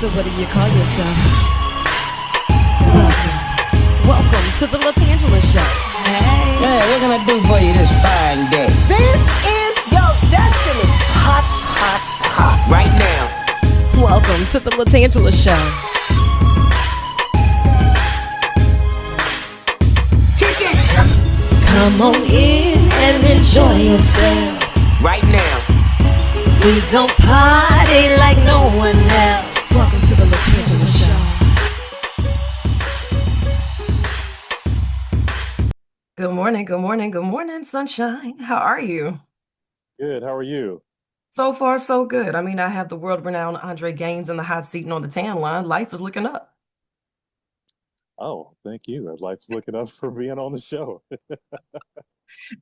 So what do you call yourself? Welcome to the LaTangela Show. Hey. Hey, what can I do for you this fine day? This is your destiny. Hot, hot, hot. Right now. Welcome to the LaTangela Show. Come on in and enjoy yourself. Right now. We gon' party like no one else. Welcome to the LaTangela Show. Good morning, good morning, good morning, sunshine. How are you? Good. How are you? So far, so good. I mean, I have the world-renowned Andre Gaines in the hot seat and on the tan line. Life is looking up. Oh, thank you. Life's looking up for being on the show.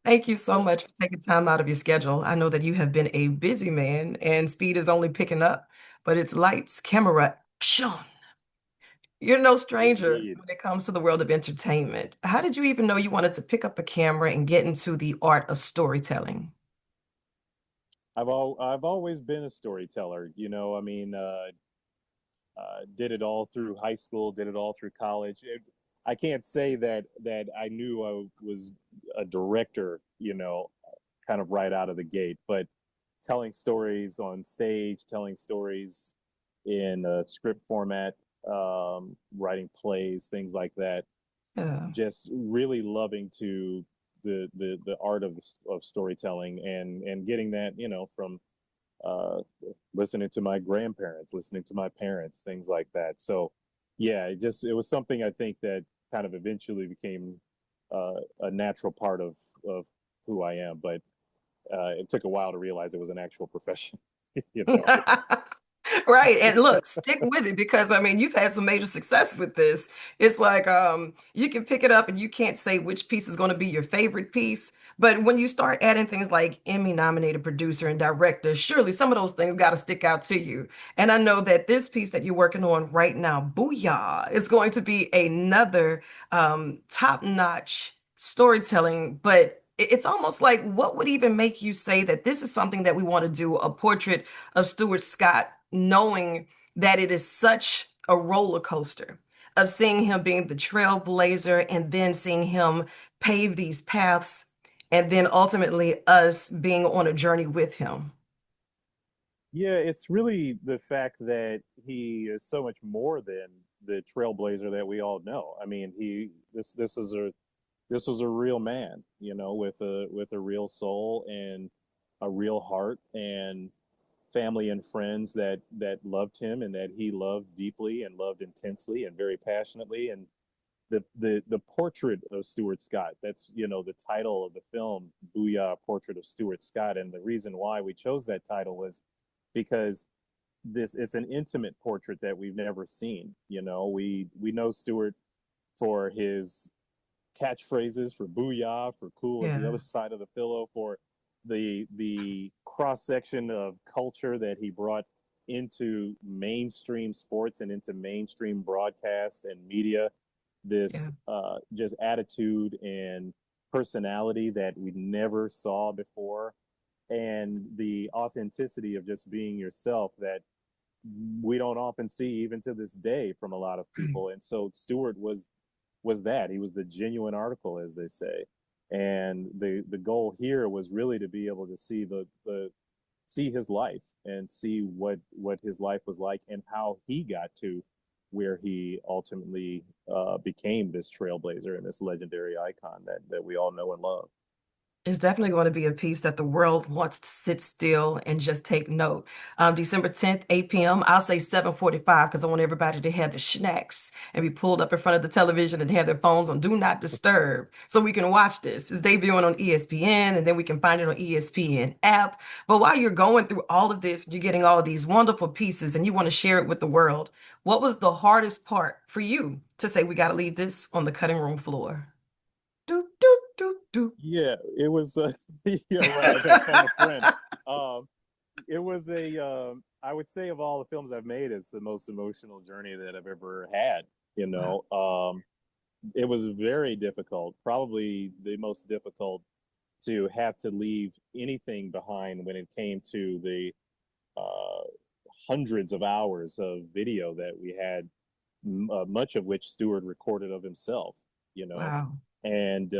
Thank you so much for taking time out of your schedule. I know that you have been a busy man and speed is only picking up, but it's lights, camera, action. You're no stranger Indeed. when it comes to the world of entertainment. How did you even know you wanted to pick up a camera and get into the art of storytelling? I've always been a storyteller. Did it all through high school, did it all through college. I can't say that I knew I was a director, kind of right out of the gate, but telling stories on stage, telling stories in a script format, writing plays, things like that. Yeah. Just really loving to the art of storytelling and getting that from uh, listening to my grandparents, listening to my parents, things like that. So yeah, it was something I think that kind of eventually became a natural part of who I am, but it took a while to realize it was an actual profession. you know Right. And look, stick with it because I mean, you've had some major success with this. It's like you can pick it up and you can't say which piece is going to be your favorite piece. But when you start adding things like Emmy nominated producer and director, surely some of those things got to stick out to you. And I know that this piece that you're working on right now, Boo-Yah, is going to be another top-notch storytelling, but it's almost like what would even make you say that this is something that we want to do a portrait of Stuart Scott, knowing that it is such a roller coaster of seeing him being the trailblazer and then seeing him pave these paths and then ultimately us being on a journey with him. Yeah, it's really the fact that he is so much more than the trailblazer that we all know. I mean, this was a real man, with a real soul and a real heart and family and friends that loved him and that he loved deeply and loved intensely and very passionately. And the portrait of Stuart Scott, that's the title of the film, Boo-Yah, Portrait of Stuart Scott. And the reason why we chose that title was because this it's an intimate portrait that we've never seen. We know Stuart for his catchphrases, for Boo-Yah, for cool as the Yeah. other side of the pillow, for the cross section of culture that he brought into mainstream sports and into mainstream broadcast and media. Yeah. This just attitude and personality that we never saw before, and the authenticity of just being yourself that we don't often see even to this day from a lot of Right. people. And so Stewart was that. He was the genuine article, as they say. And the goal here was really to be able to see the see his life and see what his life was like and how he got to where he ultimately became this trailblazer and this legendary icon that we all know and love. It's definitely going to be a piece that the world wants to sit still and just take note. December 10th, 8 p.m. I'll say 7:45 because I want everybody to have the snacks and be pulled up in front of the television and have their phones on Do Not Disturb so we can watch this. It's debuting on ESPN and then we can find it on ESPN app. But while you're going through all of this, you're getting all of these wonderful pieces and you want to share it with the world. What was the hardest part for you to say we got to leave this on the cutting room floor? Doop, doop, doop, doop. Yeah, it was. Yeah, right. I got to phone a friend. Um, it was I would say of all the films I've made, it's the most emotional journey that I've ever had. Wow. It was very difficult, probably the most difficult to have to leave anything behind when it came to the uh, hundreds of hours of video that we had, much of which Stewart recorded of himself, you know, Wow. and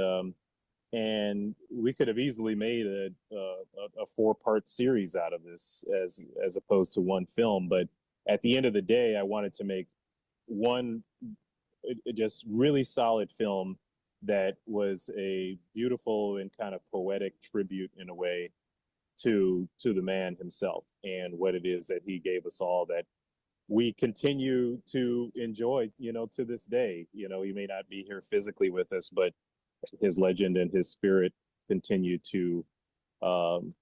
and we could have easily made a 4-part series out of this as opposed to one film. But at the end of the day, I wanted to make one just really solid film that was a beautiful and kind of poetic tribute in a way to the man himself and what it is that he gave us all that we continue to enjoy, to this day. He may not be here physically with us, but his legend and his spirit continue to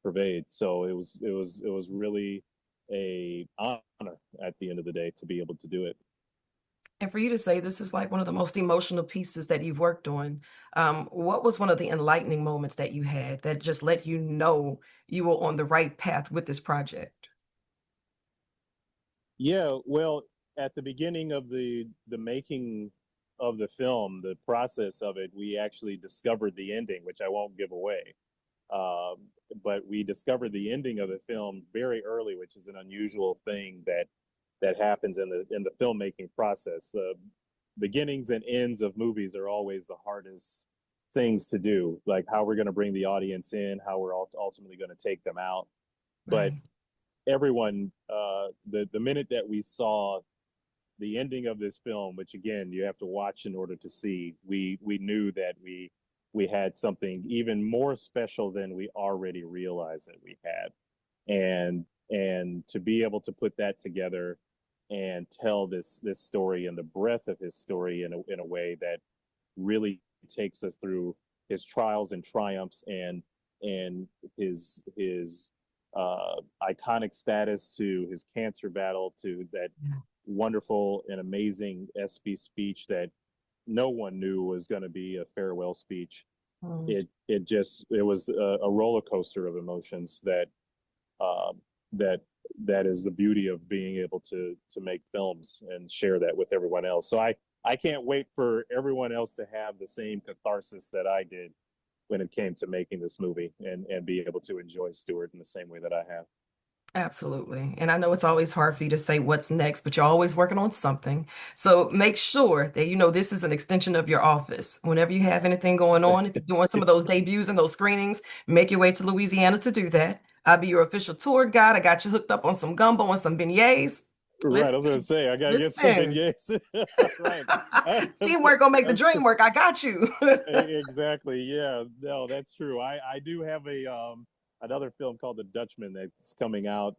pervade. So it was really a honor at the end of the day to be able to do it. And for you to say this is like one of the most emotional pieces that you've worked on, what was one of the enlightening moments that you had that just let you know you were on the right path with this project? Yeah, well, at the beginning of the making of the film, the process of it, we actually discovered the ending, which I won't give away. Um, but we discovered the ending of the film very early, which is an unusual thing that happens in the filmmaking process. The beginnings and ends of movies are always the hardest things to do, like how we're going to bring the audience in, how we're ultimately going to take them out. But Right. everyone, the minute that we saw the ending of this film, which again you have to watch in order to see, we knew that we had something even more special than we already realized that we had, and to be able to put that together and tell this story and the breadth of his story in a way that really takes us through his trials and triumphs and his iconic status to his cancer battle to that Yeah. wonderful and amazing ESPY speech that no one knew was going to be a farewell speech. Mm. It was a roller coaster of emotions um, that that is the beauty of being able to make films and share that with everyone else. So I can't wait for everyone else to have the same catharsis that I did when it came to making this movie and be able to enjoy Stewart in the same way that I have. Absolutely. And I know it's always hard for you to say what's next, but you're always working on something. So make sure that you know this is an extension of your office. Whenever you have anything going on, if you're doing some of those debuts and those screenings, make your way to Louisiana to do that. I'll be your official tour guide. I got you hooked up on some gumbo and some beignets. Right, I was going to Listen, say I got to get some listen. beignets. Right. Teamwork gonna make the I'm dream work. I got you. Exactly. Yeah. No, that's true. I do have a another film called The Dutchman that's coming out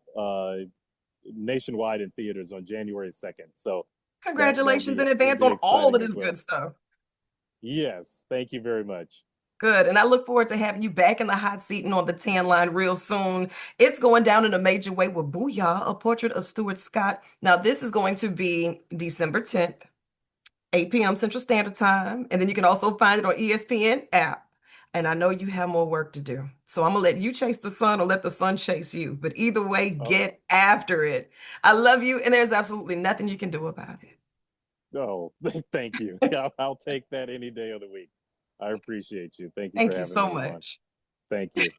nationwide in theaters on January 2nd. So that'll Congratulations be in advance be on all of exciting as this good well. stuff. Yes. Thank you very much. Good. And I look forward to having you back in the hot seat and on the tan line real soon. It's going down in a major way with Boo-Yah, a portrait of Stuart Scott. Now, this is going to be December 10th, 8 p.m. Central Standard Time. And then you can also find it on ESPN app. And I know you have more work to do. So I'm going to let you chase the sun or let the sun chase you. But either way, Oh, get after it. I love you, and there's absolutely nothing you can do about no. Thank you. it. I'll take that any day of the week. I appreciate you. Thank you for Thank you having so me on. much. Thank you.